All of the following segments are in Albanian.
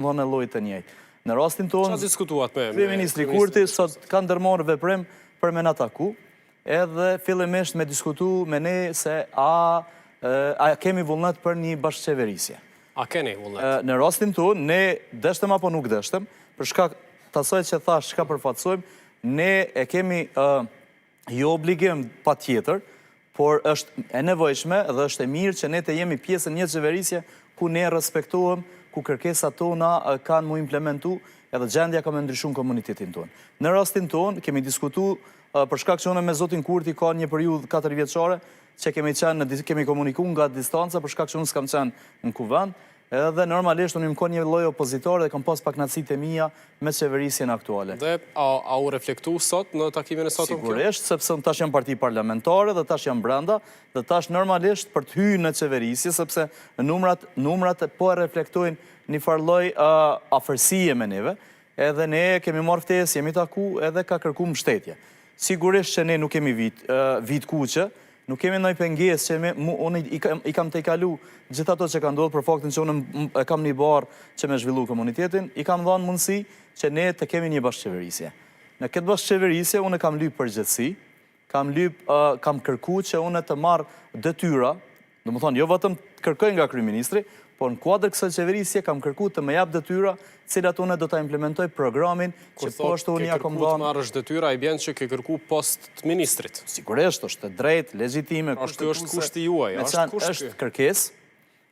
Vonë e llojit të njëjtë. Në rastin tonë, çfarë diskutuat me kryeministri Kurti sot ka ndërmarrë veprim për me na taku, edhe fillimisht me diskutu me ne se a kemi vullnet për një bashkëqeverisje. A keni vullnet? Në rastin tonë, ne dështëm apo nuk dështëm, për shkak të asaj që thash çka përfaqësojmë, ne e kemi jo obligim patjetër, por është e nevojshme dhe është e mirë që ne të jemi pjesë një qeverisje ku ne respektohem, ku kërkesat tona kanë mu implementu edhe gjendja ka me ndryshu në komunitetin tonë. Në rastin tonë, kemi diskutu, për shkak që unë me Zotin Kurti ka një periudhë 4 vjeçare, që kemi komuniku nga distanca, për shkak që unë s'kam qenë në kuvend, edhe normalisht unë më një lloj opozitor dhe kam pas pak kënaqësitë e mia me qeverisjen aktuale. Dhe a u reflektu sot në takimin e sotëm kjo? Sigurisht, sepse unë tash jam parti parlamentare dhe tash jam brenda, dhe tash normalisht për të hyrë në qeverisje, sepse numrat po e reflektojnë një farloj afërsie me neve, edhe ne kemi marrë ftesë, jemi taku edhe ka kërku mbështetje. Sigurisht që ne nuk kemi vit kuqe, nuk kemi ndonjë pengesë që unë i kam të i kalu gjithë ato që ka ndodhur për faktin që unë e kam një barë që me zhvillu komunitetin, i kam dhënë mundësi që ne të kemi një bashkëqeverisje. Në këtë bashkëqeverisje unë kam lyp përgjithësi, kam kërku që unë të marr detyra, domethënë jo vetëm të kërkoj nga kryeministri, por në kuadër kësaj qeverisje kam kërku të më jap detyra, cilat unë do ta implementoj programin që poshtë unë ja kam dhënë. Kur të marrësh detyra, i bën që ke kërku post të ministrit. Sigurisht, është drejt, legjitime, është kushti juaj,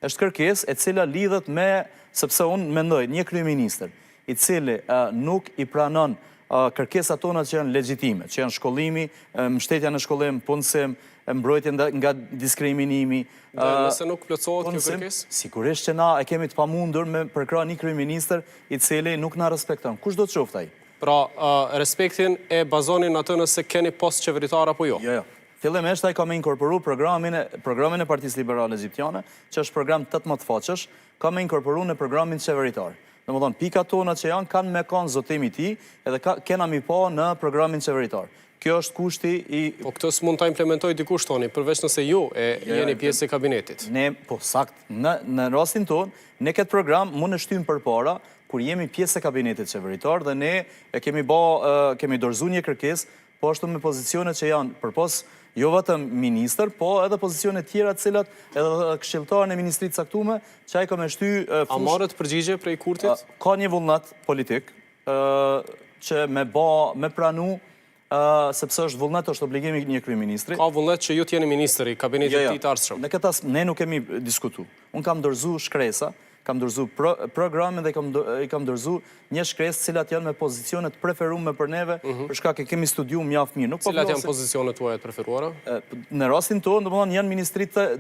është kërkesë e cila lidhet me, sepse unë mendoj, një kryeministër i cili nuk i pranon kërkesat tona që janë legjitime, që janë shkollimi, mbështetja në shkollim, punësim, mbrojtje nga diskriminimi. Dhe nëse nuk plotësohet kjo kërkesë? Sigurisht që na e kemi të pamundur me përkrah një kryeministër i cili nuk na respekton. Kush do të qoftë ai? Pra, respektin e bazonin atë nëse keni post qeveritar apo jo? Jo. Fillimisht ai ka me inkorporu programin e Partisë Liberale Egjiptiane, që është program 18 faqesh, ka me inkorporu në programin qeveritar. Domethënë, pikat tona që janë kanë me kanë zotimi i tij, edhe kena mi pa në programin qeveritar. Kjo është kushti i... Po këtë s'mund ta implementoj dikush toni, përveç nëse ju jeni pjesë e kabinetit. Ne, po sakt, në rastin tonë, ne këtë program mund në shtymë përpara, kur jemi pjesë e kabinetit qeveritar, dhe ne kemi dorëzu një kërkesë, po ashtu me pozicionet që janë përpos jo vetëm ministër, po edhe pozicionet tjera cilat edhe këshilltarën e ministrit caktuar, që ai ka me shty fush... A marrët përgjigje prej Kurtit? Ka një vullnet politik që me pranu, sepse është vullnet, është obligimi një kryeministri. Ka vullnet që ju t'jeni ministri, kabinetit tij të ardhshëm. Në këtë ne nuk kemi diskutu. Unë kam dorëzu shkresa, kam dorëzu programin dhe i kam dorëzu një shkresë cilat janë me pozicionet preferume për neve, për shkak e kemi studiu mjaft mirë. Cilat janë pozicionet tuaja të preferuara? Në rastin tonë, domethënë janë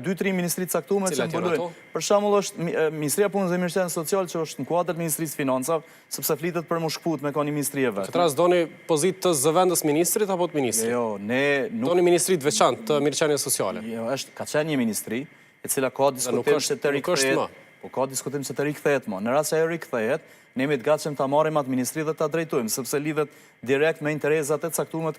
2-3 ministrit caktuar që mbulojnë. Për shembull është Ministria e Punës dhe Mirëqenies Sociale që është në kuadër të Ministrisë të Financave, sepse flitet për më shkput me kanë ministri e vet. Këtë rast doni pozitë të zëvendës ministrit apo të ministrit? Jo, ne nuk doni ministrit veçantë të Mirëqenies Sociale. Jo, ka qenë një ministri e cila ka diskutim se të rikthehet. Po ka diskutim se të rikthehet më. Në rast se ajo rikthehet, ne jemi të gatshëm ta marrim atë ministri dhe ta drejtojmë, sepse lidhet direkt me interesat e caktuara të